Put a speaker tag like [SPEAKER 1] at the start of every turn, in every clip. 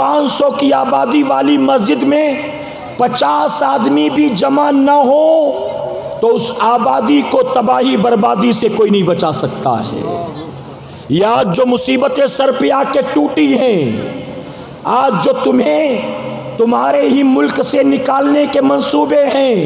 [SPEAKER 1] 500 کی آبادی والی مسجد میں 50 آدمی بھی جمع نہ ہو تو اس آبادی کو تباہی بربادی سے کوئی نہیں بچا سکتا ہے۔ یہ آج جو مصیبتیں سر پہ آ کے ٹوٹی ہیں، آج جو تمہیں تمہارے ہی ملک سے نکالنے کے منصوبے ہیں،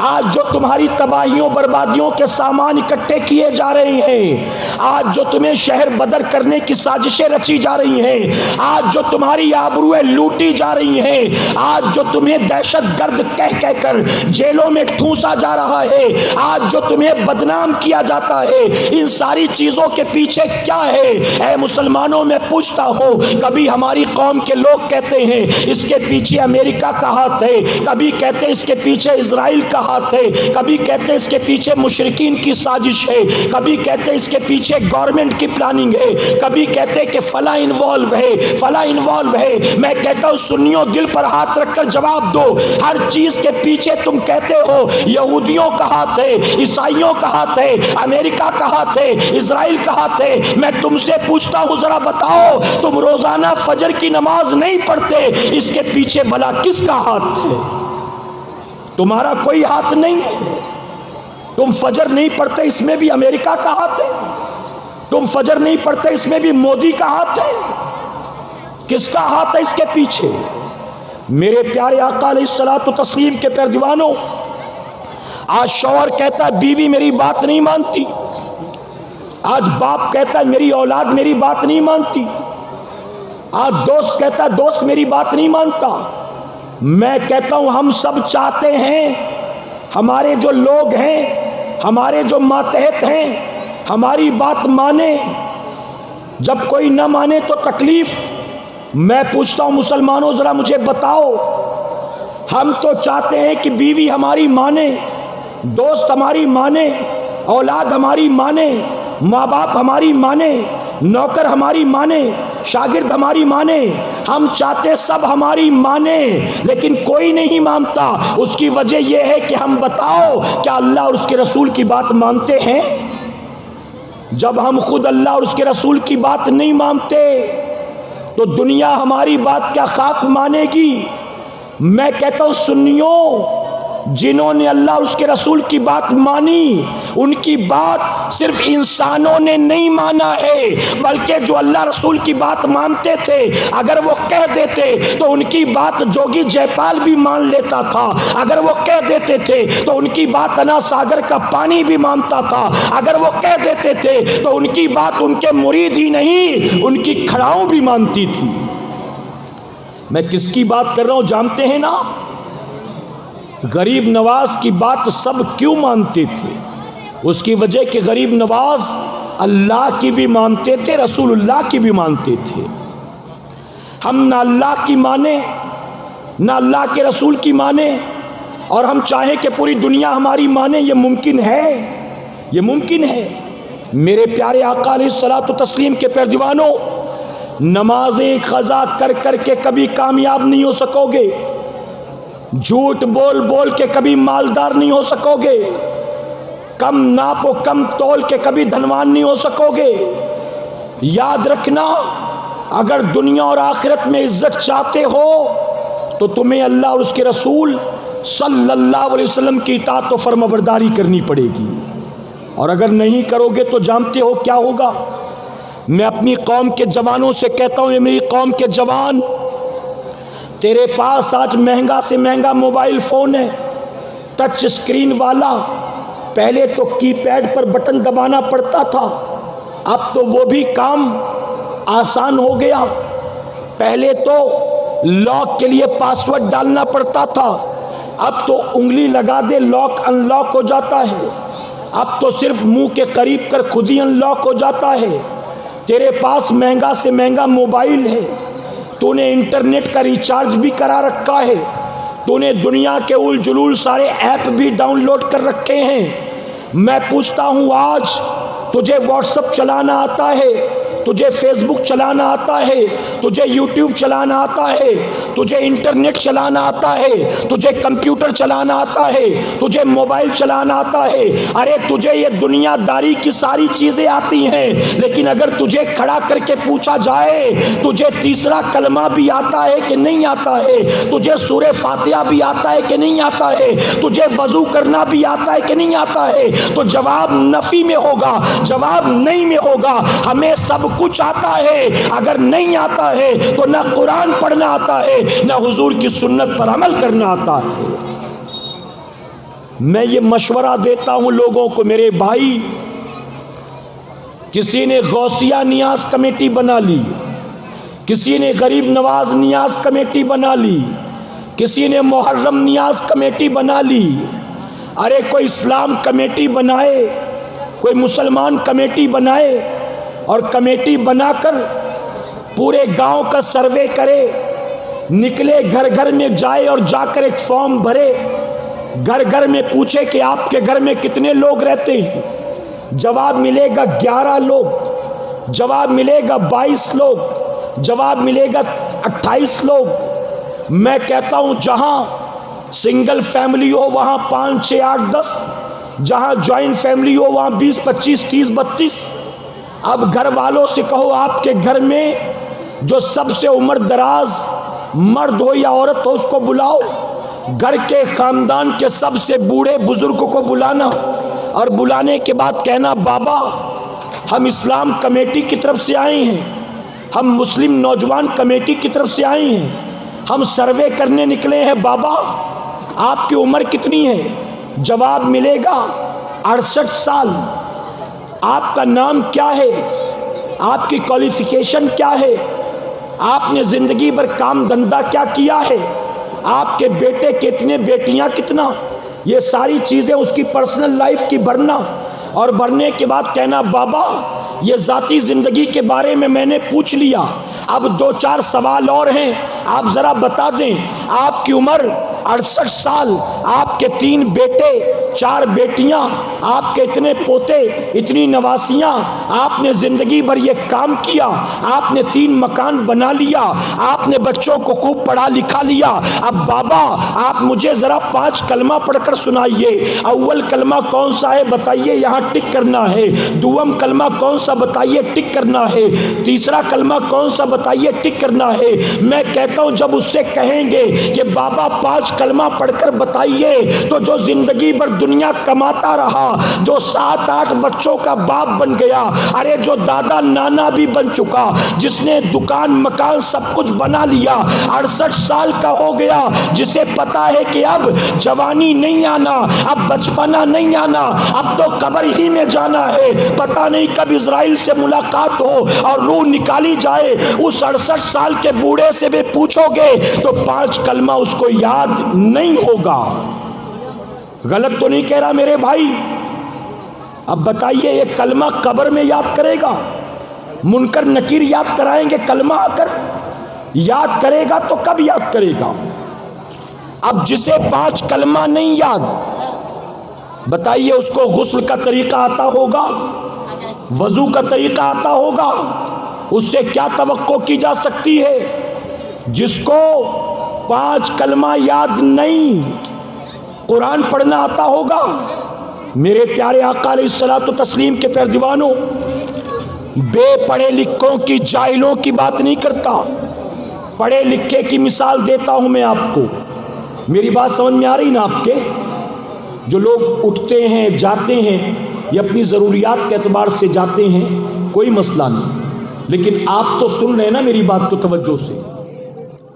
[SPEAKER 1] آج جو تمہاری تباہیوں بربادیوں کے سامان اکٹھے کیے جا رہے ہیں، آج جو تمہیں شہر بدر کرنے کی سازشیں رچی جا رہی ہیں، آج جو تمہاری آبروئیں لوٹی جا رہی ہیں، آج جو تمہیں دہشت گرد کہہ کہہ کر جیلوں میں ٹھونسا جا رہا ہے، آج جو تمہیں بدنام کیا جاتا ہے، ان ساری چیزوں کے پیچھے کیا ہے؟ اے مسلمانوں، میں پوچھتا ہوں، کبھی ہماری قوم کے لوگ کہتے ہیں اس کے پیچھے امریکہ کا ہاتھ ہے، کبھی کہتے ہیں اس کے پیچھے اسرائیل کا ہاتھ ہے، کبھی کہتے ہیں اس کے پیچھے مشرکین کی سازش ہے، کبھی کہتے ہیں اس کے پیچھے گورنمنٹ کی پلاننگ ہے، کبھی کہتے ہیں کہ فلاں انوالو ہے، فلاں انوالو ہے۔ میں کہتا ہوں سنیوں، دل پر ہاتھ رکھ کر جواب دو، ہر چیز کے پیچھے تم کہتے ہو یہودیوں کا ہاتھ ہے، عیسائیوں کا ہاتھ ہے، امریکہ کا ہاتھ ہے، اسرائیل کا ہاتھ ہے۔ میں تم سے پوچھتا ہوں، ذرا بتاؤ، تم روزانہ فجر کی نماز نہیں پڑھتے، اس کے پیچھے بھلا کس کا ہاتھ ہے؟ تمہارا کوئی ہاتھ نہیں ہے۔ تم فجر نہیں پڑھتے، اس میں بھی امریکہ کا ہاتھ ہے۔ تم فجر نہیں پڑھتے، اس میں بھی مودی کا ہاتھ ہے۔ کس کا ہاتھ ہے اس کے پیچھے؟ میرے پیارے آقا علیہ الصلوۃ والتسلیم کے پیارے دیوانوں، آج شوہر کہتا ہے بیوی میری بات نہیں مانتی، آج باپ کہتا ہے میری اولاد میری بات نہیں مانتی، آج دوست کہتا ہے دوست میری بات نہیں مانتا۔ میں کہتا ہوں ہم سب چاہتے ہیں ہمارے جو لوگ ہیں، ہمارے جو ماتحت ہیں، ہماری بات مانے۔ جب کوئی نہ مانے تو تکلیف۔ میں پوچھتا ہوں مسلمانوں، ذرا مجھے بتاؤ، ہم تو چاہتے ہیں کہ بیوی ہماری مانے، دوست ہماری مانے، اولاد ہماری مانے، ماں باپ ہماری مانے، نوکر ہماری مانے، شاگرد ہماری مانے، ہم چاہتے سب ہماری مانے، لیکن کوئی نہیں مانتا۔ اس کی وجہ یہ ہے کہ ہم بتاؤ کیا اللہ اور اس کے رسول کی بات مانتے ہیں؟ جب ہم خود اللہ اور اس کے رسول کی بات نہیں مانتے تو دنیا ہماری بات کیا خاک مانے گی؟ میں کہتا ہوں سنیوں، جنہوں نے اللہ اور اس کے رسول کی بات مانی، ان کی بات صرف انسانوں نے نہیں مانا ہے، بلکہ جو اللہ رسول کی بات مانتے تھے اگر وہ کہہ دیتے تو ان کی بات جوگی جے پال بھی مان لیتا تھا، اگر وہ کہہ دیتے تھے تو ان کی بات انا ساگر کا پانی بھی مانتا تھا، اگر وہ کہہ دیتے تھے تو ان کی بات ان کے مرید ہی نہیں ان کی کھڑاؤں بھی مانتی تھی۔ میں کس کی بات کر رہا ہوں جانتے ہیں نا؟ غریب نواز کی بات سب کیوں مانتے تھے؟ اس کی وجہ کہ غریب نواز اللہ کی بھی مانتے تھے، رسول اللہ کی بھی مانتے تھے۔ ہم نہ اللہ کی مانے نہ اللہ کے رسول کی مانے، اور ہم چاہیں کہ پوری دنیا ہماری مانے، یہ ممکن ہے؟ یہ ممکن ہے؟ میرے پیارے آقا علیہ الصلوۃ والتسلیم کے پیارے دیوانوں، نمازیں قضا کر کر کے کبھی کامیاب نہیں ہو سکو گے، جھوٹ بول بول کے کبھی مالدار نہیں ہو سکو گے، کم ناپ و کم تول کے کبھی دھنوان نہیں ہو سکو گے۔ یاد رکھنا، اگر دنیا اور آخرت میں عزت چاہتے ہو تو تمہیں اللہ اور اس کے رسول صلی اللہ علیہ وسلم کی اطاعت و فرمانبرداری کرنی پڑے گی، اور اگر نہیں کرو گے تو جانتے ہو کیا ہوگا۔ میں اپنی قوم کے جوانوں سے کہتا ہوں، یہ میری قوم کے جوان، تیرے پاس آج مہنگا سے مہنگا موبائل فون ہے، ٹچ اسکرین والا۔ پہلے تو کی پیڈ پر بٹن دبانا پڑتا تھا، اب تو وہ بھی کام آسان ہو گیا۔ پہلے تو لاک کے لیے پاسورڈ ڈالنا پڑتا تھا، اب تو انگلی لگا دے لاک ان لاک ہو جاتا ہے، اب تو صرف منہ کے قریب کر خود ہی ان لاک ہو جاتا ہے۔ تیرے پاس مہنگا سے مہنگا موبائل ہے، تو نے انٹرنیٹ کا ریچارج بھی کرا رکھا ہے، تو نے دنیا کے اول جلول سارے ایپ بھی ڈاؤن لوڈ کر رکھے ہیں۔ میں پوچھتا ہوں، آج تجھے واٹس اپ چلانا آتا ہے، تجھے فیس بک چلانا آتا ہے، تجھے یوٹیوب چلانا آتا ہے، تجھے انٹرنیٹ چلانا آتا ہے، تجھے کمپیوٹر چلانا آتا ہے، تجھے موبائل چلانا آتا ہے، ارے تجھے یہ دنیا داری کی ساری چیزیں آتی ہیں، لیکن اگر تجھے کھڑا کر کے پوچھا جائے تجھے تیسرا کلمہ بھی آتا ہے کہ نہیں آتا ہے، تجھے سورہ فاتحہ بھی آتا ہے کہ نہیں آتا ہے، تجھے وضو کرنا بھی آتا ہے کہ نہیں آتا ہے، تو جواب نفی میں ہوگا، جواب نہیں میں ہوگا۔ ہمیں سب کچھ آتا ہے، اگر نہیں آتا ہے تو نہ قرآن پڑھنا آتا ہے نہ حضور کی سنت پر عمل کرنا آتا ہے۔ میں یہ مشورہ دیتا ہوں لوگوں کو، میرے بھائی، کسی نے غوثیہ نیاز کمیٹی بنا لی، کسی نے غریب نواز نیاز کمیٹی بنا لی، کسی نے محرم نیاز کمیٹی بنا لی، ارے کوئی اسلام کمیٹی بنائے، کوئی مسلمان کمیٹی بنائے، اور کمیٹی بنا کر پورے گاؤں کا سروے کرے، نکلے گھر گھر میں جائے اور جا کر ایک فارم بھرے، گھر گھر میں پوچھے کہ آپ کے گھر میں کتنے لوگ رہتے ہیں، جواب ملے گا 11 لوگ، جواب ملے گا 22 لوگ، جواب ملے گا 28 لوگ۔ میں کہتا ہوں جہاں سنگل فیملی ہو وہاں 5 6 8 10، جہاں جوائنٹ فیملی ہو وہاں 20 25 30 32۔ اب گھر والوں سے کہو آپ کے گھر میں جو سب سے عمر دراز مرد ہو یا عورت ہو اس کو بلاؤ، گھر کے خاندان کے سب سے بوڑھے بزرگ کو بلانا، اور بلانے کے بعد کہنا بابا ہم اسلام کمیٹی کی طرف سے آئے ہیں، ہم مسلم نوجوان کمیٹی کی طرف سے آئے ہیں، ہم سروے کرنے نکلے ہیں، بابا آپ کی عمر کتنی ہے؟ جواب ملے گا 68 سال۔ آپ کا نام کیا ہے؟ آپ کی کوالیفیکیشن کیا ہے؟ آپ نے زندگی بھر کام دھندا کیا کیا ہے؟ آپ کے بیٹے کتنے، بیٹیاں کتنا؟ یہ ساری چیزیں اس کی پرسنل لائف کی بھرنا، اور بھرنے کے بعد کہنا بابا یہ ذاتی زندگی کے بارے میں نے پوچھ لیا، اب 2 4 سوال اور ہیں، آپ ذرا بتا دیں آپ کی عمر 68 سال، آپ کے 3 بیٹے 4 بیٹیاں، آپ کے اتنے پوتے اتنی نواسیاں، آپ نے زندگی بھر یہ کام کیا، آپ نے 3 مکان بنا لیا، آپ نے بچوں کو خوب پڑھا لکھا لیا، اب بابا آپ مجھے ذرا 5 کلمہ پڑھ کر سنائیے، اول کلمہ کون سا ہے بتائیے، یہاں ٹک کرنا ہے، دوم کلمہ کون سا بتائیے، ٹک کرنا ہے، تیسرا کلمہ کون سا بتائیے، ٹک کرنا ہے۔ میں کہتا ہوں جب اس سے کہیں گے کہ بابا 5 کلمہ پڑھ کر بتائیے، تو جو زندگی بھر دنیا کماتا رہا، جو 7 8 بچوں کا باپ بن گیا، ارے جو دادا نانا بھی بن چکا، جس نے دکان مکان سب کچھ بنا لیا، 68 سال کا ہو گیا، جسے پتا ہے کہ اب جوانی نہیں آنا، اب بچپنا نہیں آنا، اب تو قبر ہی میں جانا ہے، پتہ نہیں کب اسرائیل سے ملاقات ہو اور روح نکالی جائے، اس 68 سال کے بوڑھے سے بھی پوچھو گے تو 5 کلمہ اس کو یاد نہیں ہوگا۔ غلط تو نہیں کہہ رہا میرے بھائی؟ اب بتائیے یہ کلمہ قبر میں یاد کرے گا؟ منکر نکیر یاد کرائیں گے کلمہ آ کر؟ یاد کرے گا تو کب یاد کرے گا؟ اب جسے 5 کلمہ نہیں یاد، بتائیے اس کو غسل کا طریقہ آتا ہوگا، وضو کا طریقہ آتا ہوگا؟ اس سے کیا توقع کی جا سکتی ہے؟ جس کو 5 کلمہ یاد نہیں، قرآن پڑھنا آتا ہوگا؟ میرے پیارے آقا علیہ الصلوۃ والتسلیم کے پیروانوں، بے پڑھے لکھوں کی جاہلوں کی بات نہیں کرتا، پڑھے لکھے کی مثال دیتا ہوں میں آپ کو۔ میری بات سمجھ میں آ رہی نا آپ کے؟ جو لوگ اٹھتے ہیں جاتے ہیں یہ اپنی ضروریات کے اعتبار سے جاتے ہیں، کوئی مسئلہ نہیں، لیکن آپ تو سن رہے ہیں نا میری بات کو توجہ سے،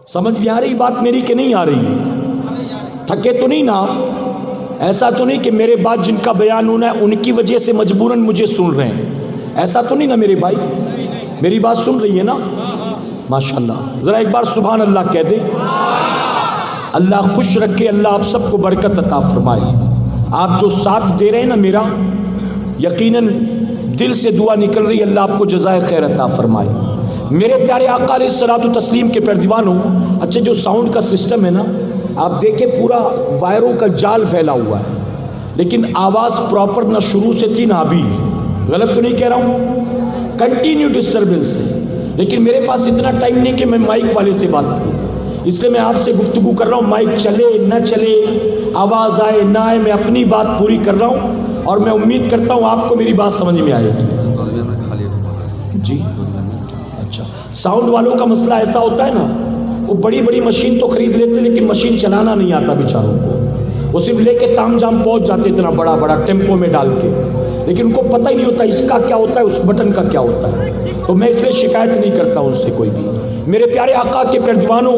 [SPEAKER 1] سمجھ میں آ رہی بات میری کہ نہیں آ رہی ہے؟ تھکے تو نہیں نا آپ؟ ایسا تو نہیں کہ میرے بعد جن کا بیان ہونا ہے ان کی وجہ سے مجبوراً مجھے سن رہے ہیں، ایسا تو نہیں نا میرے بھائی؟ میری بات سن رہی ہے نا؟ ماشاءاللہ، ذرا ایک بار سبحان اللہ کہہ دیں۔ اللہ خوش رکھے، اللہ آپ سب کو برکت عطا فرمائے۔ آپ جو ساتھ دے رہے ہیں نا میرا، یقیناً دل سے دعا نکل رہی، اللہ آپ کو جزائے خیر عطا فرمائے۔ میرے پیارے آقا علیہ الصلوۃ والتسلیم کے پیروانوں، اچھا جو ساؤنڈ کا سسٹم ہے نا، آپ دیکھیں پورا وائروں کا جال پھیلا ہوا ہے، لیکن آواز پراپر نہ شروع سے تھی نہ ابھی۔ غلط تو نہیں کہہ رہا ہوں؟ کنٹینیو ڈسٹربنس ہے، لیکن میرے پاس اتنا ٹائم نہیں کہ میں مائک والے سے بات کروں، اس لیے میں آپ سے گفتگو کر رہا ہوں. مائک چلے نہ چلے، آواز آئے نہ آئے، میں اپنی بات پوری کر رہا ہوں اور میں امید کرتا ہوں آپ کو میری بات سمجھ میں آئے گی. جی اچھا، ساؤنڈ والوں کا مسئلہ ایسا ہوتا ہے نا، وہ بڑی بڑی مشین تو خرید لیتے لیکن مشین چلانا نہیں آتا بیچاروں کو، وہ صرف لے کے تام جام پہنچ جاتے اتنا بڑا بڑا ٹیمپو میں ڈال کے، لیکن ان کو پتہ ہی نہیں ہوتا اس کا کیا ہوتا ہے، اس بٹن کا کیا ہوتا ہے. تو میں اس لیے شکایت نہیں کرتا ان سے کوئی بھی. میرے پیارے آقا کے پیروانوں،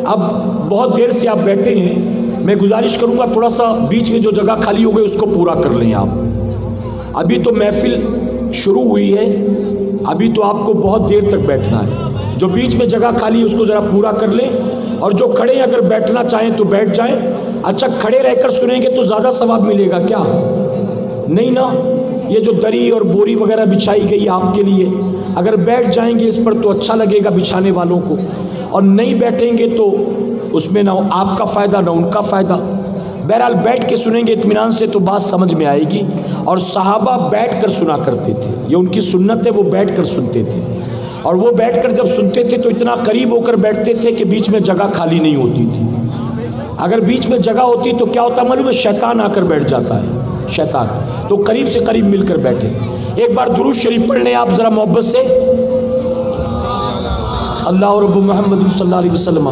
[SPEAKER 1] اب بہت دیر سے آپ بیٹھے ہیں، میں گزارش کروں گا تھوڑا سا بیچ میں جو جگہ خالی ہو گئی اس کو پورا کر لیں آپ. ابھی تو محفل شروع ہوئی ہے، ابھی تو آپ کو بہت دیر تک بیٹھنا ہے. جو بیچ میں جگہ خالی ہے اس کو ذرا پورا کر لیں، اور جو کھڑے اگر بیٹھنا چاہیں تو بیٹھ جائیں. اچھا، کھڑے رہ کر سنیں گے تو زیادہ ثواب ملے گا کیا؟ نہیں نا. یہ جو دری اور بوری وغیرہ بچھائی گئی آپ کے لیے، اگر بیٹھ جائیں گے اس پر تو اچھا لگے گا بچھانے والوں کو، اور نہیں بیٹھیں گے تو اس میں نہ آپ کا فائدہ نہ ان کا فائدہ. بہرحال بیٹھ کے سنیں گے اطمینان سے تو بات سمجھ میں آئے گی. اور صحابہ بیٹھ کر سنا کرتے تھے، یہ ان کی سنت ہے، وہ بیٹھ کر سنتے تھے. اور وہ بیٹھ کر جب سنتے تھے تو اتنا قریب ہو کر بیٹھتے تھے کہ بیچ میں جگہ خالی نہیں ہوتی تھی. اگر بیچ میں جگہ ہوتی تو کیا ہوتا معلوم ہے؟ شیطان آ کر بیٹھ جاتا ہے، شیطان. تو قریب سے قریب مل کر بیٹھے. ایک بار درود شریف پڑھ لیں آپ ذرا محبت سے. اللہ رب محمد صلی اللہ علیہ وسلم،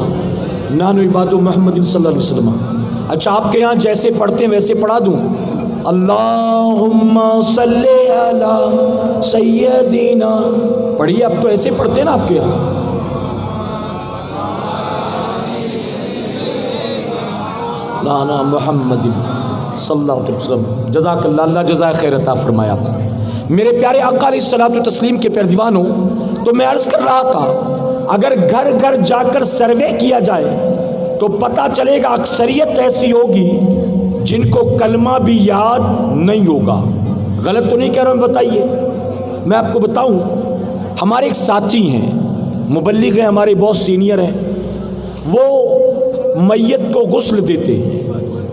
[SPEAKER 1] نان عباد محمد صلی اللہ علیہ وسلم. اچھا، آپ کے یہاں جیسے پڑھتے ہیں ویسے پڑھا دوں؟ اللہم صلی علی سیدنا. پڑھیے، اب تو ایسے پڑھتے ہیں نا آپ کے یہاں. لانا محمد صلی اللہ علیہ وسلم. جزاک اللہ، اللہ جزائے خیر عطا فرمائے آپ کو. میرے پیارے آقا علیہ الصلوۃ والتسلیم کے پیروانوں، تو میں عرض کر رہا تھا اگر گھر گھر جا کر سروے کیا جائے تو پتہ چلے گا اکثریت ایسی ہوگی جن کو کلمہ بھی یاد نہیں ہوگا. غلط تو نہیں کہہ رہا ہوں؟ بتائیے. میں آپ کو بتاؤں، ہمارے ایک ساتھی ہیں، مبلغ ہیں، ہمارے بہت سینئر ہیں. وہ میت کو غسل دیتے،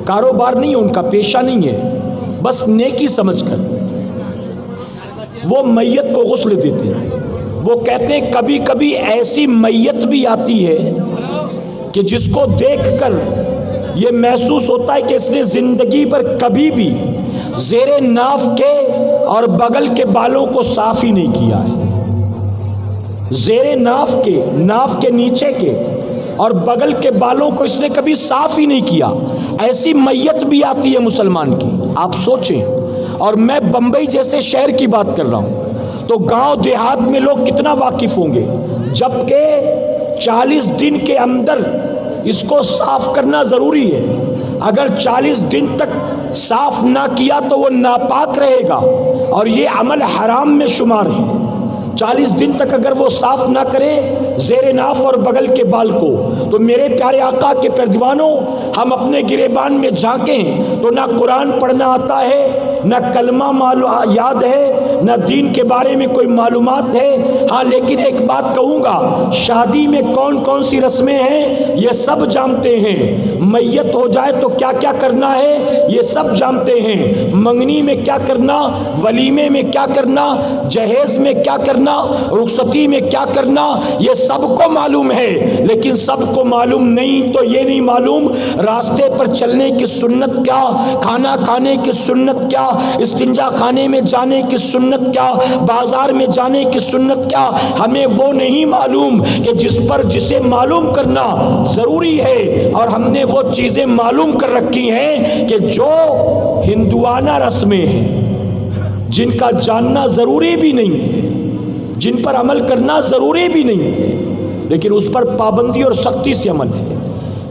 [SPEAKER 1] کاروبار نہیں ہے ان کا، پیشہ نہیں ہے، بس نیکی سمجھ کر وہ میت کو غسل دیتے ہیں. وہ کہتے ہیں کبھی کبھی ایسی میت بھی آتی ہے کہ جس کو دیکھ کر یہ محسوس ہوتا ہے کہ اس نے زندگی پر کبھی بھی زیر ناف کے اور بغل کے بالوں کو صاف ہی نہیں کیا ہے. زیر ناف کے نیچے کے اور بغل کے بالوں کو اس نے کبھی صاف ہی نہیں کیا. ایسی میت بھی آتی ہے مسلمان کی، آپ سوچیں. اور میں بمبئی جیسے شہر کی بات کر رہا ہوں، تو گاؤں دیہات میں لوگ کتنا واقف ہوں گے، جبکہ 40 دن کے اندر اس کو صاف کرنا ضروری ہے. اگر 40 دن تک صاف نہ کیا تو وہ ناپاک رہے گا اور یہ عمل حرام میں شمار ہے. 40 دن تک اگر وہ صاف نہ کرے زیر ناف اور بغل کے بال کو، تو میرے پیارے آقا کے پیروانوں، ہم اپنے گریبان میں جھانکیں تو نہ قرآن پڑھنا آتا ہے، نہ کلمہ یاد ہے، نہ دین کے بارے میں کوئی معلومات ہے. ہاں لیکن ایک بات کہوں گا، شادی میں کون کون سی رسمیں ہیں یہ سب جانتے ہیں. میت ہو جائے تو کیا کیا کرنا ہے یہ سب جانتے ہیں. منگنی میں کیا کرنا، ولیمے میں کیا کرنا، جہیز میں کیا کرنا، رخصتی میں کیا کرنا، یہ سب کو معلوم ہے. لیکن سب کو معلوم نہیں تو یہ نہیں معلوم راستے پر چلنے کی سنت کیا، کھانا کھانے کی سنت کیا، استنجا خانے میں جانے کی سنت کیا، بازار میں جانے کی سنت کیا. ہمیں وہ نہیں معلوم کہ جسے معلوم کرنا ضروری ہے. اور ہم نے وہ چیزیں معلوم کر رکھی ہیں کہ جو ہندوانہ رسمیں ہیں، جن کا جاننا ضروری بھی نہیں ہے، جن پر عمل کرنا ضروری بھی نہیں ہے، لیکن اس پر پابندی اور سختی سے عمل ہے.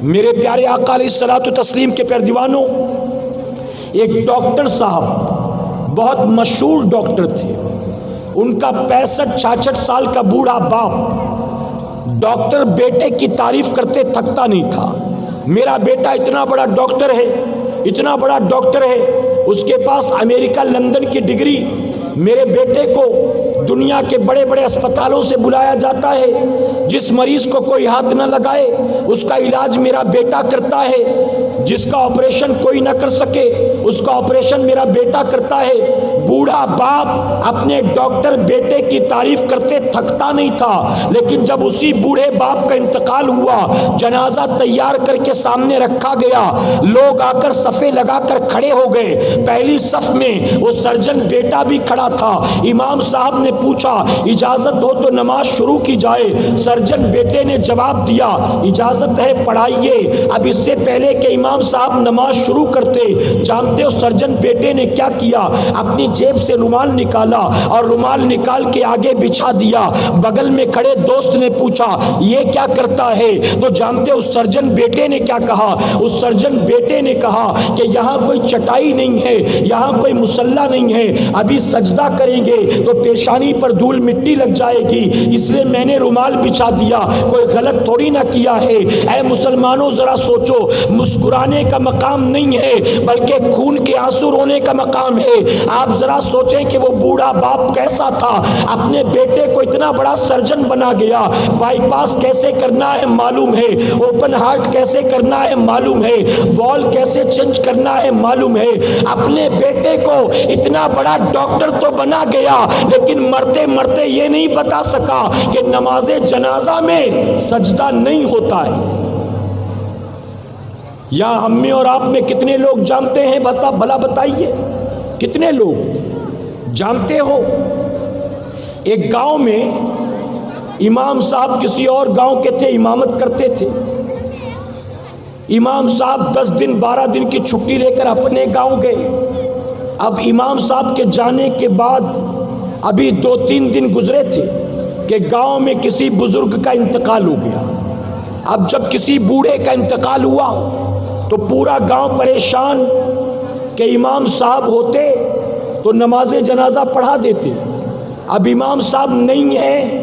[SPEAKER 1] میرے پیارے آقا علیہ الصلوۃ والتسلیم کے پیارے دیوانوں، ایک ڈاکٹر صاحب بہت مشہور ڈاکٹر تھے. ان کا 65-66 سال کا بوڑھا باپ ڈاکٹر بیٹے کی تعریف کرتے تھکتا نہیں تھا. میرا بیٹا اتنا بڑا ڈاکٹر ہے، اتنا بڑا ڈاکٹر ہے، اس کے پاس امریکہ لندن کی ڈگری. میرے بیٹے کو دنیا کے بڑے بڑے اسپتالوں سے بلایا جاتا ہے، جس مریض کو کوئی ہاتھ نہ لگائے اس کا علاج میرا بیٹا کرتا ہے، جس کا آپریشن کوئی نہ کر سکے اس کا آپریشن میرا بیٹا کرتا ہے۔ بوڑھا باپ اپنے ڈاکٹر بیٹے کی تعریف کرتے تھکتا نہیں تھا، لیکن جب اسی بوڑھے باپ کا انتقال ہوا، جنازہ تیار کر کے سامنے رکھا گیا، لوگ آ کر صفیں لگا کر کھڑے ہو گئے، پہلی صف میں وہ سرجن بیٹا بھی کھڑا تھا۔ امام صاحب نے پوچھا اجازت ہو تو نماز شروع کی جائے؟ سرجن بیٹے نے جواب دیا اجازت ہے پڑھائیے۔ اب اس سے پہلے کہ امام صاحب نماز شروع کرتے، جانتے ہو سرجن بیٹے نے کیا کیا؟ اپنی جیب سے رومال نکالا اور رومال نکال کے آگے بچھا دیا۔ بغل میں کھڑے دوست نے پوچھا یہ کیا کرتا ہے؟ تو جانتے ہو سرجن بیٹے نے کیا کہا؟ اس سرجن بیٹے نے کہا کہ یہاں کوئی چٹائی نہیں ہے، یہاں کوئی مصلی نہیں ہے، ابھی سجدہ کریں گے تو پیشانی پر دھول مٹی لگ جائے گی، اس لیے میں نے رومال بچھا دیا، کوئی غلط تھوڑی نہ کیا ہے۔ اے مسلمانوں ذرا سوچو، مسکرانے کا مقام نہیں ہے بلکہ خون کے آنسو رونے کا مقام ہے۔ آپ ذرا سوچیں کہ وہ بوڑھا باپ کیسا تھا، اپنے بیٹے کو اتنا بڑا سرجن بنا گیا، بائی پاس کیسے کرنا ہے معلوم ہے، اوپن ہارٹ کیسے کرنا ہے معلوم ہے، وال کیسے چینج کرنا ہے معلوم ہے، اپنے بیٹے کو اتنا بڑا ڈاکٹر تو بنا گیا لیکن مرتے مرتے یہ نہیں بتا سکا کہ نماز جنازہ میں سجدہ نہیں ہوتا ہے۔ یا ہم میں اور آپ میں کتنے لوگ جانتے ہیں؟ بھلا بتائیے کتنے لوگ جانتے ہو؟ ایک گاؤں میں امام صاحب کسی اور گاؤں کے تھے، امامت کرتے تھے۔ امام صاحب 10 دن 12 دن کی چھٹی لے کر اپنے گاؤں گئے۔ اب امام صاحب کے جانے کے بعد ابھی 2-3 دن گزرے تھے کہ گاؤں میں کسی بزرگ کا انتقال ہو گیا۔ اب جب کسی بوڑھے کا انتقال ہوا تو پورا گاؤں پریشان کہ امام صاحب ہوتے تو نماز جنازہ پڑھا دیتے، اب امام صاحب نہیں ہیں،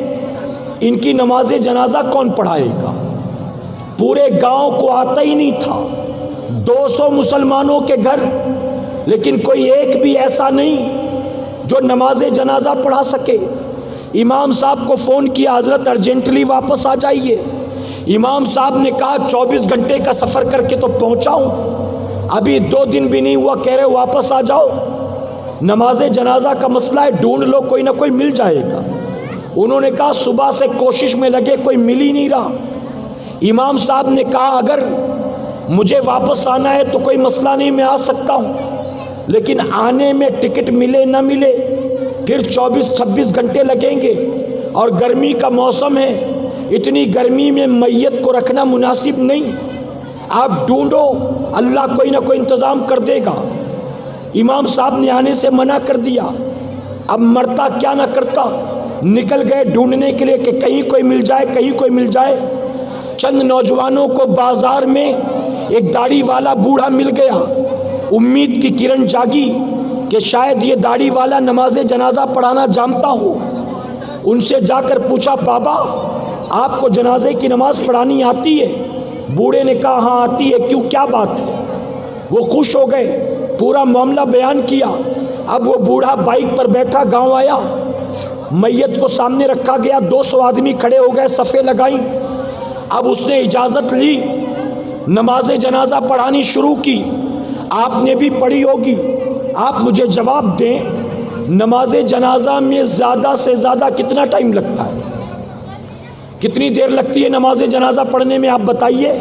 [SPEAKER 1] ان کی نماز جنازہ کون پڑھائے گا؟ پورے گاؤں کو آتا ہی نہیں تھا، 200 مسلمانوں کے گھر، لیکن کوئی ایک بھی ایسا نہیں جو نماز جنازہ پڑھا سکے۔ امام صاحب کو فون کیا حضرت ارجنٹلی واپس آ جائیے۔ امام صاحب نے کہا 24 گھنٹے کا سفر کر کے تو پہنچا ہوں، ابھی 2 دن بھی نہیں ہوا، کہہ رہے واپس آ جاؤ، نماز جنازہ کا مسئلہ ہے، ڈھونڈ لو کوئی نہ کوئی مل جائے گا۔ انہوں نے کہا صبح سے کوشش میں لگے کوئی مل ہی نہیں رہا۔ امام صاحب نے کہا اگر مجھے واپس آنا ہے تو کوئی مسئلہ نہیں، میں آ سکتا ہوں، لیکن آنے میں ٹکٹ ملے نہ ملے پھر 24-26 گھنٹے لگیں گے، اور گرمی کا موسم ہے، اتنی گرمی میں میت کو رکھنا مناسب نہیں، آپ ڈھونڈو، اللہ کوئی نہ کوئی انتظام کر دے گا۔ امام صاحب نے آنے سے منع کر دیا۔ اب مرتا کیا نہ کرتا، نکل گئے ڈھونڈنے کے لیے کہ کہیں کوئی مل جائے، کہیں کوئی مل جائے۔ چند نوجوانوں کو بازار میں ایک داڑھی والا بوڑھا مل گیا، امید کی کرن جاگی کہ شاید یہ داڑھی والا نماز جنازہ پڑھانا جانتا ہو۔ ان سے جا کر پوچھا بابا آپ کو جنازے کی نماز پڑھانی آتی ہے؟ بوڑھے نے کہا ہاں آتی ہے، کیوں کیا بات ہے؟ وہ خوش ہو گئے، پورا معاملہ بیان کیا۔ اب وہ بوڑھا بائک پر بیٹھا گاؤں آیا، میت کو سامنے رکھا گیا، 200 آدمی کھڑے ہو گئے، صفیں لگائیں۔ اب اس نے اجازت لی، نماز جنازہ پڑھانی شروع کی۔ آپ نے بھی پڑھی ہوگی، آپ مجھے جواب دیں نماز جنازہ میں زیادہ سے زیادہ کتنا ٹائم لگتا ہے؟ کتنی دیر لگتی ہے نماز جنازہ پڑھنے میں؟ آپ بتائیے۔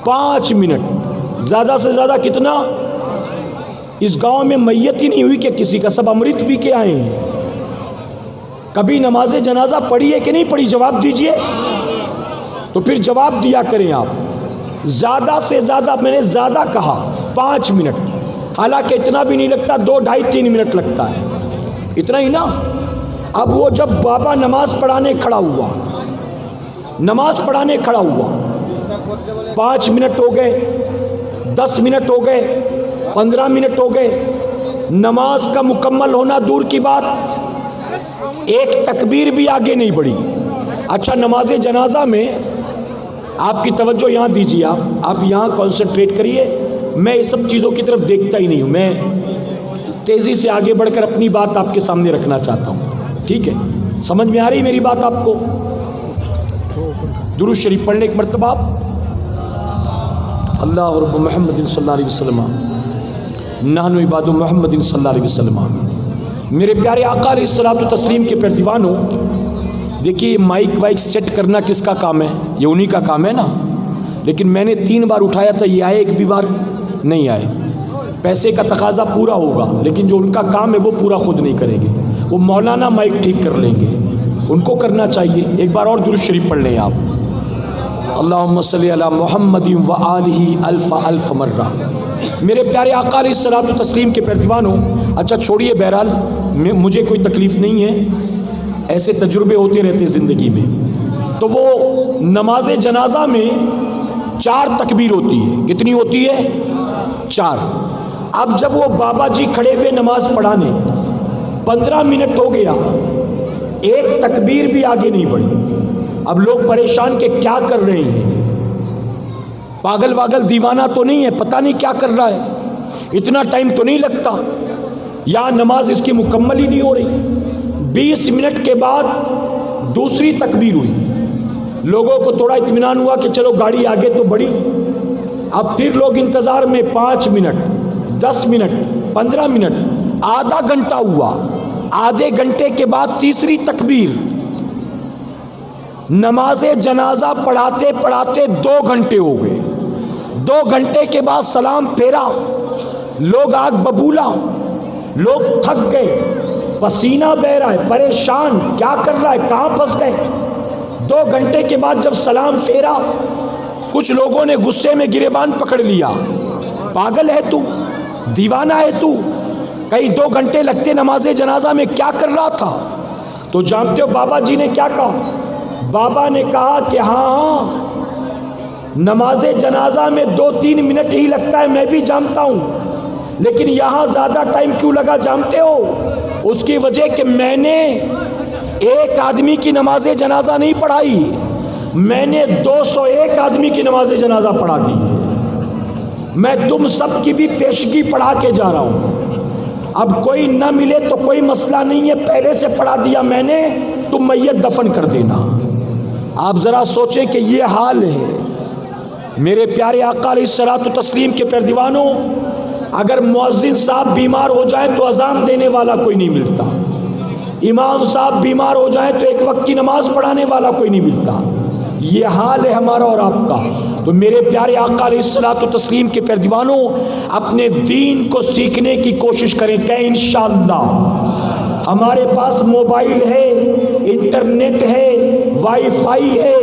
[SPEAKER 1] 5 منٹ، زیادہ سے زیادہ کتنا؟ اس گاؤں میں میت ہی نہیں ہوئی کہ کسی کا، سب امرت پی کے آئے ہیں۔ کبھی نماز جنازہ پڑھی ہے کہ نہیں پڑھی؟ جواب دیجئے، تو پھر جواب دیا کریں آپ۔ زیادہ سے زیادہ، میں نے زیادہ کہا 5 منٹ، حالانکہ اتنا بھی نہیں لگتا، 2, 2.5, 3 منٹ لگتا ہے، اتنا ہی نا۔ اب وہ جب بابا نماز پڑھانے کھڑا ہوا، 5 منٹ ہو گئے، 10 منٹ ہو گئے، 15 منٹ ہو گئے، نماز کا مکمل ہونا دور کی بات، ایک تکبیر بھی آگے نہیں بڑھی۔ اچھا نماز جنازہ میں آپ کی توجہ یہاں دیجیے، آپ یہاں کنسنٹریٹ کریے، میں اس سب چیزوں کی طرف دیکھتا ہی نہیں ہوں، میں تیزی سے آگے بڑھ کر اپنی بات آپ کے سامنے رکھنا چاہتا ہوں، ٹھیک ہے؟ سمجھ میں آ رہی میری بات آپ کو؟ درود شریف پڑھنے ایک مرتبہ اللہ رب محمد صلی اللہ علیہ وسلم نحن عباد محمد صلی اللہ علیہ وسلم۔ میرے پیارے آقا علیہ الصلوۃ والتسلیم کے پیروانوں، دیکھیے مائک وائک سیٹ کرنا کس کا کام ہے؟ یہ انہی کا کام ہے نا، لیکن میں نے 3 بار اٹھایا تھا، یہ آئے ایک بھی بار نہیں آئے۔ پیسے کا تقاضا پورا ہوگا لیکن جو ان کا کام ہے وہ پورا خود نہیں کریں گے، وہ مولانا مائک ٹھیک کر لیں گے، ان کو کرنا چاہیے۔ ایک بار اور درود شریف پڑھ لیں آپ، اللہم صلی علی محمد و آلہ الف الف مرہ۔ میرے پیارے آقا علیہ الصلوۃ والتسلیم کے پیروانوں، اچھا چھوڑیے، بہرحال مجھے کوئی تکلیف نہیں ہے، ایسے تجربے ہوتے رہتے زندگی میں۔ تو وہ نماز جنازہ میں 4 تکبیر ہوتی ہے، کتنی ہوتی ہے؟ 4۔ اب جب وہ بابا جی کھڑے ہوئے نماز پڑھانے، 15 منٹ ہو گیا، ایک تکبیر بھی آگے نہیں بڑھی۔ اب لوگ پریشان کہ کیا کر رہے ہیں، پاگل واگل دیوانہ تو نہیں ہے، پتہ نہیں کیا کر رہا ہے، اتنا ٹائم تو نہیں لگتا، یا نماز اس کی مکمل ہی نہیں ہو رہی۔ 20 منٹ کے بعد دوسری تکبیر ہوئی، لوگوں کو تھوڑا اطمینان ہوا کہ چلو گاڑی آگے تو بڑھی۔ اب پھر لوگ انتظار میں 5 منٹ، 10 منٹ، 15 منٹ، آدھا گھنٹہ ہوا۔ آدھے گھنٹے کے بعد تیسری تکبیر۔ نماز جنازہ پڑھاتے پڑھاتے 2 گھنٹے ہو گئے۔ 2 گھنٹے کے بعد سلام پھیرا، لوگ آگ ببولا، لوگ تھک گئے، پسینہ بہہ رہا ہے، پریشان، کیا کر رہا ہے، کہاں پھنس گئے۔ 2 گھنٹے کے بعد جب سلام پھیرا، کچھ لوگوں نے غصے میں گریبان پکڑ لیا، پاگل ہے تو، دیوانہ ہے تو، کئی 2 گھنٹے لگتے نماز جنازہ میں، کیا کر رہا تھا؟ تو جانتے ہو بابا جی نے کیا کہا؟ بابا نے کہا کہ ہاں نماز جنازہ میں 2-3 منٹ ہی لگتا ہے، میں بھی جانتا ہوں، لیکن یہاں زیادہ ٹائم کیوں لگا جانتے ہو؟ اس کی وجہ کہ میں نے ایک آدمی کی نماز جنازہ نہیں پڑھائی، میں نے 201 آدمی کی نماز جنازہ پڑھا دی۔ میں تم سب کی بھی پیشگی پڑھا کے جا رہا ہوں۔ اب کوئی نہ ملے تو کوئی مسئلہ نہیں ہے، پہلے سے پڑھا دیا میں نے، تم میت دفن کر دینا۔ آپ ذرا سوچیں کہ یہ حال ہے۔ میرے پیارے آقا علیہ الصلوۃ والتسلیم کے پیروانوں، اگر مؤذن صاحب بیمار ہو جائیں تو اذان دینے والا کوئی نہیں ملتا، امام صاحب بیمار ہو جائیں تو ایک وقت کی نماز پڑھانے والا کوئی نہیں ملتا۔ یہ حال ہے ہمارا اور آپ کا۔ تو میرے پیارے آقا علیہ الصلوۃ والتسلیم کے پیروانوں، اپنے دین کو سیکھنے کی کوشش کریں کہ انشاءاللہ ہمارے پاس موبائل ہے، انٹرنیٹ ہے، وائی فائی ہے،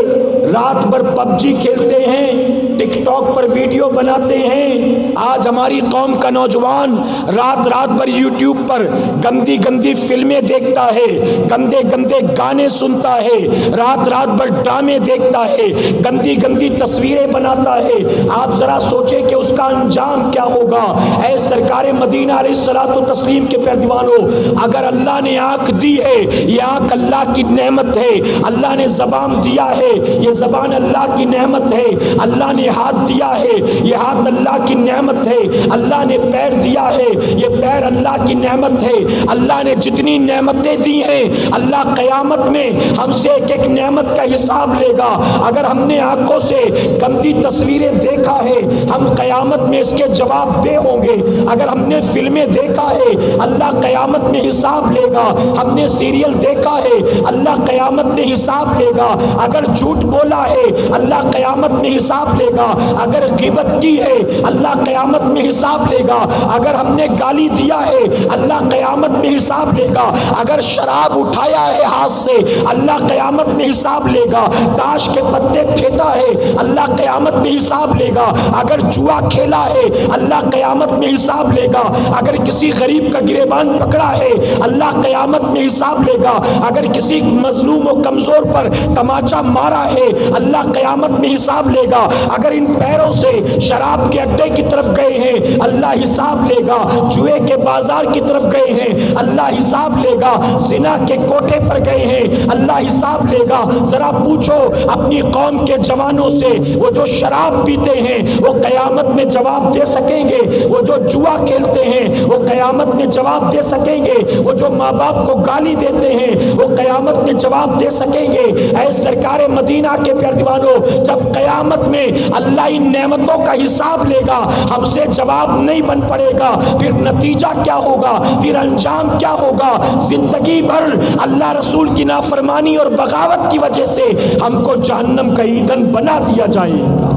[SPEAKER 1] رات بھر پب جی کھیلتے ہیں، ٹک ٹاک پر ویڈیو بناتے ہیں۔ آج ہماری قوم کا نوجوان رات بھر یوٹیوب پر گندی گندی فلمیں دیکھتا ہے، گندے گندے گانے سنتا ہے، رات بھر ڈرامے دیکھتا ہے، گندی گندی تصویریں بناتا ہے۔ آپ ذرا سوچیں کہ اس کا انجام کیا ہوگا۔ اے سرکار مدینہ علیہ الصلوۃ والتسلیم کے پیروانوں، اگر اللہ نے آنکھ دی ہے، یہ آنکھ اللہ کی نعمت ہے، اللہ نے زبان دیا ہے، یہ زبان اللہ کی نعمت ہے، اللہ نے ہاتھ دیا ہے، یہ ہاتھ اللہ کی نعمت ہے، اللہ نے پیر دیا ہے، یہ پیر اللہ کی نعمت ہے۔ اللہ نے جتنی نعمتیں دی ہیں، اللہ قیامت میں ہم سے ایک ایک نعمت کا حساب لے گا۔ اگر ہم نے آنکھوں سے گندی تصویریں دیکھا ہے، ہم قیامت میں اس کے جواب دے ہوں گے۔ اگر ہم نے فلمیں دیکھا ہے، اللہ قیامت میں حساب لے گا۔ ہم نے سیریل دیکھا ہے، اللہ قیامت میں حساب لے گا۔ اگر جھوٹ بولا ہے، اللہ قیامت میں حساب لے گا۔ اگر غیبت کی ہے، اللہ قیامت میں حساب لے گا۔ اگر ہم نے گالی دیا ہے، اللہ قیامت میں حساب لے گا۔ اگر شراب اٹھایا ہے ہاتھ سے، اللہ قیامت میں حساب لے گا۔ تاش کے پتے پھینٹا ہے، اللہ قیامت میں حساب لے گا۔ اگر جوا کھیلا ہے، اللہ قیامت میں حساب لے گا۔ اگر کسی غریب کا گریبان پکڑا ہے، اللہ قیامت میں حساب لے گا۔ اگر کسی مظلوم و کمزور پر تماچا مارا ہے، اللہ قیامت میں حساب لے گا۔ اگر اگر ان پیروں سے شراب کے اڈے کی طرف گئے ہیں اللہ حساب لے گا، جوئے کے بازار کی طرف گئے ہیں اللہ حساب لے گا، زنا کے کوٹھے پر گئے ہیں اللہ حساب لے گا۔ ذرا پوچھو اپنی قوم کے جوانوں سے، وہ جو شراب پیتے ہیں وہ قیامت میں جواب دے سکیں گے؟ وہ جو جوا کھیلتے ہیں وہ قیامت میں جواب دے سکیں گے؟ وہ جو ماں باپ کو گالی دیتے ہیں وہ قیامت میں جواب دے سکیں گے؟ اے سرکار مدینہ کے پیارے دیوانوں، جب قیامت میں اللہ ان نعمتوں کا حساب لے گا ہم سے جواب نہیں بن پڑے گا، پھر نتیجہ کیا ہوگا، پھر انجام کیا ہوگا؟ زندگی بھر اللہ رسول کی نافرمانی اور بغاوت کی وجہ سے ہم کو جہنم کا ایندھن بنا دیا جائے گا۔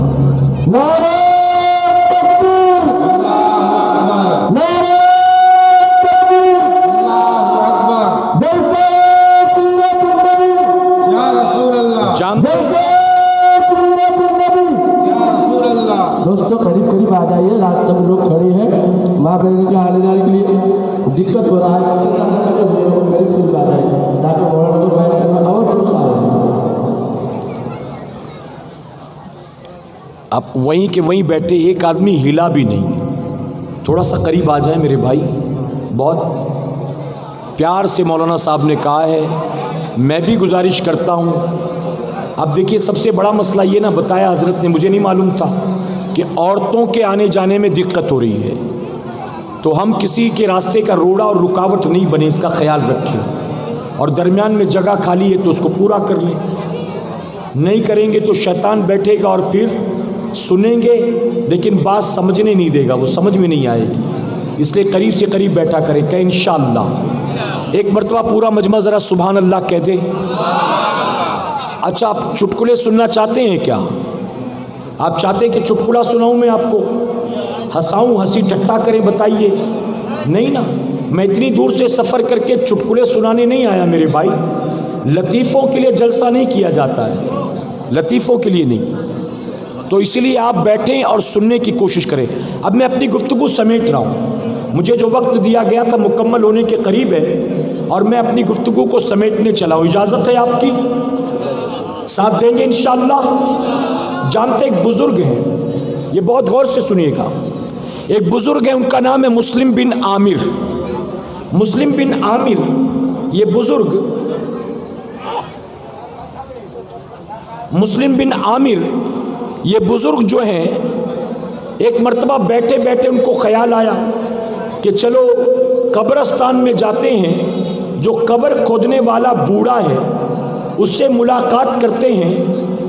[SPEAKER 2] نعرہ تکبیر، نعرہ تکبیر،
[SPEAKER 3] اللہ اکبر،
[SPEAKER 2] جیسے سورۃ النبی،
[SPEAKER 3] یا رسول اللہ،
[SPEAKER 2] جیسے سورۃ النبی۔
[SPEAKER 3] یا رسول اللہ۔
[SPEAKER 2] دوستو قریب قریب آ جائیے، راستہ میں لوگ کھڑے ہیں، ماں بہنوں کے آنے جانے کے لیے دقت ہو رہا ہے، قریب قریب آ جائیے تاکہ مولانا کو بیان کرنا اور پیش آئے۔
[SPEAKER 1] اب وہیں کے وہیں بیٹھے، ایک آدمی ہلا بھی نہیں۔ تھوڑا سا قریب آ جائیں میرے بھائی، بہت پیار سے مولانا صاحب نے کہا ہے، میں بھی گزارش کرتا ہوں۔ اب دیکھیے سب سے بڑا مسئلہ یہ نہ بتایا حضرت نے، مجھے نہیں معلوم تھا کہ عورتوں کے آنے جانے میں دقت ہو رہی ہے، تو ہم کسی کے راستے کا روڑا اور رکاوٹ نہیں بنے، اس کا خیال رکھیں، اور درمیان میں جگہ خالی ہے تو اس کو پورا کر لیں۔ نہیں کریں گے تو شیطان بیٹھے گا اور پھر سنیں گے لیکن بات سمجھنے نہیں دے گا، وہ سمجھ میں نہیں آئے گی، اس لیے قریب سے قریب بیٹھا کریں کہ انشاءاللہ۔ ایک مرتبہ پورا مجمع ذرا سبحان اللہ کہہ دے۔ اچھا آپ چٹکلے سننا چاہتے ہیں کیا؟ آپ چاہتے ہیں کہ چٹکلا سناؤں میں آپ کو، ہنساؤں، ہنسی ٹٹا کریں؟ بتائیے۔ نہیں نا، میں اتنی دور سے سفر کر کے چٹکلے سنانے نہیں آیا میرے بھائی، لطیفوں کے لیے جلسہ نہیں کیا جاتا ہے، لطیفوں کے لیے نہیں، تو اسی لیے آپ بیٹھیں اور سننے کی کوشش کریں۔ اب میں اپنی گفتگو سمیٹ رہا ہوں، مجھے جو وقت دیا گیا تھا مکمل ہونے کے قریب ہے، اور میں اپنی گفتگو کو سمیٹنے چلا ہوں۔ اجازت ہے آپ کی؟ ساتھ دیں گے انشاءاللہ؟ جانتے ایک بزرگ ہیں، یہ بہت غور سے سنیے گا، ایک بزرگ ہیں، ان کا نام ہے مسلم بن عامر۔ مسلم بن عامر یہ بزرگ، مسلم بن عامر یہ بزرگ جو ہیں، ایک مرتبہ بیٹھے بیٹھے ان کو خیال آیا کہ چلو قبرستان میں جاتے ہیں، جو قبر کھودنے والا بوڑھا ہے اس سے ملاقات کرتے ہیں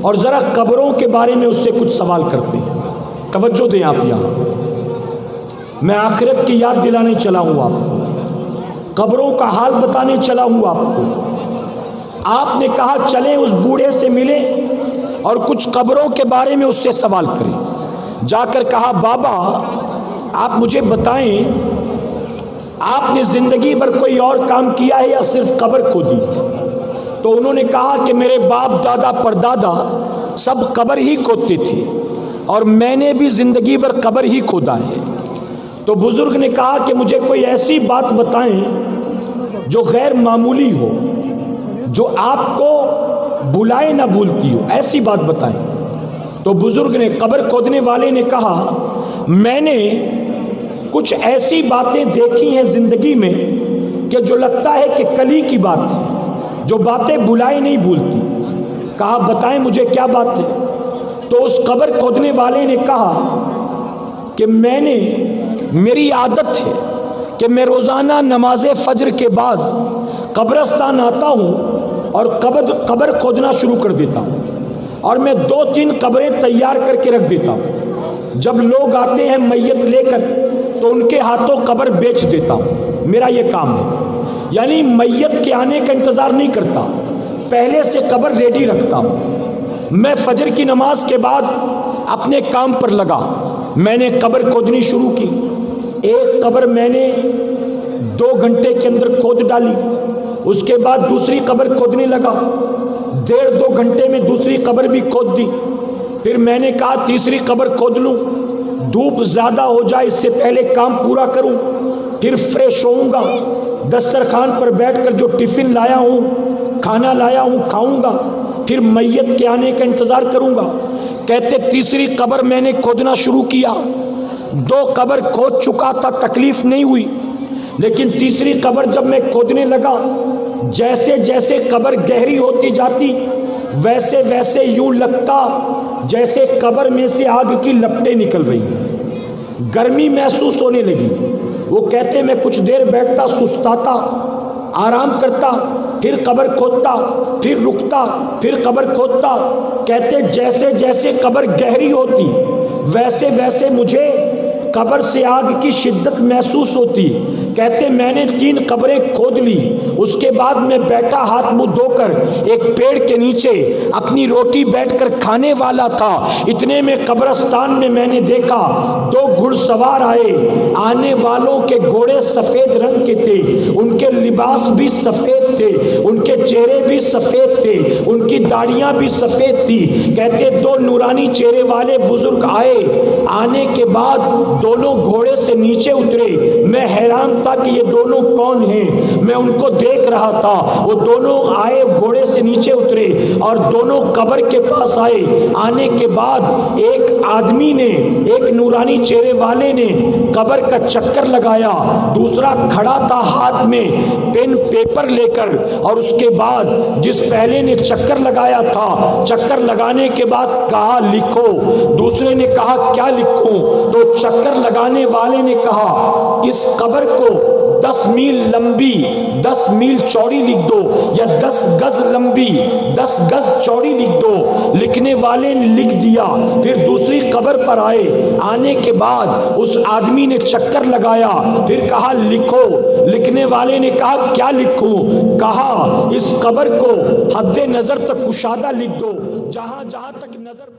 [SPEAKER 1] اور ذرا قبروں کے بارے میں اس سے کچھ سوال کرتے ہیں۔ توجہ دیں آپ یہاں، میں آخرت کی یاد دلانے چلا ہوں آپ کو، قبروں کا حال بتانے چلا ہوں آپ کو۔ آپ نے کہا چلیں اس بوڑھے سے ملیں اور کچھ قبروں کے بارے میں اس سے سوال کریں۔ جا کر کہا بابا آپ مجھے بتائیں، آپ نے زندگی بھر کوئی اور کام کیا ہے یا صرف قبر کھودی؟ تو انہوں نے کہا کہ میرے باپ دادا پردادا سب قبر ہی کھودتے تھے اور میں نے بھی زندگی بھر قبر ہی کھودا ہے۔ تو بزرگ نے کہا کہ مجھے کوئی ایسی بات بتائیں جو غیر معمولی ہو، جو آپ کو بلائے نہ بھولتی ہو، ایسی بات بتائیں۔ تو بزرگ نے، قبر کھودنے والے نے کہا میں نے کچھ ایسی باتیں دیکھی ہیں زندگی میں کہ جو لگتا ہے کہ کلی کی بات ہے، جو باتیں بلائے نہیں بھولتی۔ کہا بتائیں مجھے کیا بات ہے؟ تو اس قبر کھودنے والے نے کہا کہ میری عادت ہے کہ میں روزانہ نماز فجر کے بعد قبرستان آتا ہوں اور قبر کھودنا شروع کر دیتا ہوں، اور میں 2-3 قبریں تیار کر کے رکھ دیتا ہوں۔ جب لوگ آتے ہیں میت لے کر تو ان کے ہاتھوں قبر بیچ دیتا ہوں، میرا یہ کام ہے۔ یعنی میت کے آنے کا انتظار نہیں کرتا، پہلے سے قبر ریڈی رکھتا ہوں۔ میں فجر کی نماز کے بعد اپنے کام پر لگا، میں نے قبر کھودنی شروع کی۔ ایک قبر میں نے 2 گھنٹے کے اندر کھود ڈالی، اس کے بعد دوسری قبر کھودنے لگا، 1.5-2 گھنٹے میں دوسری قبر بھی کھود دی۔ پھر میں نے کہا تیسری قبر کھود لوں، دھوپ زیادہ ہو جائے اس سے پہلے کام پورا کروں، پھر فریش ہوؤں گا، دسترخوان پر بیٹھ کر جو ٹفن لایا ہوں، کھانا لایا ہوں کھاؤں گا، پھر میت کے آنے کا انتظار کروں گا۔ کہتے تیسری قبر میں نے کھودنا شروع کیا، 2 قبر کھود چکا تھا، تکلیف نہیں ہوئی، لیکن تیسری قبر جب میں کھودنے لگا، جیسے جیسے قبر گہری ہوتی جاتی ویسے ویسے یوں لگتا جیسے قبر میں سے آگ کی لپٹیں نکل رہی ہیں، گرمی محسوس ہونے لگی۔ وہ کہتے میں کچھ دیر بیٹھتا، سستاتا، آرام کرتا، پھر قبر کھودتا، پھر رکتا، پھر قبر کھودتا۔ کہتے جیسے جیسے قبر گہری ہوتی ویسے ویسے مجھے قبر سے آگ کی شدت محسوس ہوتی۔ کہتے میں نے 3 قبریں کھود لی، اس کے بعد میں بیٹھا ہاتھ منہ دھو کر ایک پیڑ کے نیچے اپنی روٹی بیٹھ کر کھانے والا تھا، اتنے میں قبرستان میں نے دیکھا 2 گھڑ سوار آئے، آنے والوں کے گھوڑے سفید رنگ کے تھے، ان کے لباس بھی سفید تھے، ان کے چہرے بھی سفید تھے، ان کی داڑیاں بھی سفید تھی۔ کہتے 2 نورانی چہرے والے بزرگ آئے، آنے کے بعد دونوں گھوڑے سے نیچے اترے، میں حیران تھا کہ یہ دونوں کون ہیں، میں ان کو دیکھ رہا تھا، وہ دونوں آئے گھوڑے سے نیچے اترے اور دونوں قبر کے پاس آئے۔ آنے کے بعد ایک آدمی نے، ایک نورانی چہرے والے نے قبر کا چکر لگایا، دوسرا کھڑا تھا ہاتھ میں پین پیپر لے کر، اور اس کے بعد جس پہلے نے چکر لگایا تھا، چکر لگانے کے بعد کہا لکھو، دوسرے نے کہا کیا لکھوں؟ تو چکر لگانے والے نے کہا اس قبر کو 10 میل لمبی 10 میل چوڑی لکھ دو، یا 10 گز لمبی 10 گز چوڑی لکھ دو۔ لکھنے والے نے لکھ دیا، پھر دوسری قبر پر آئے، آنے کے بعد اس آدمی نے چکر لگایا، پھر کہا لکھو، لکھنے والے نے کہا کیا لکھوں؟ کہا اس قبر کو حد نظر تک کشادہ لکھ دو، جہاں جہاں تک نظر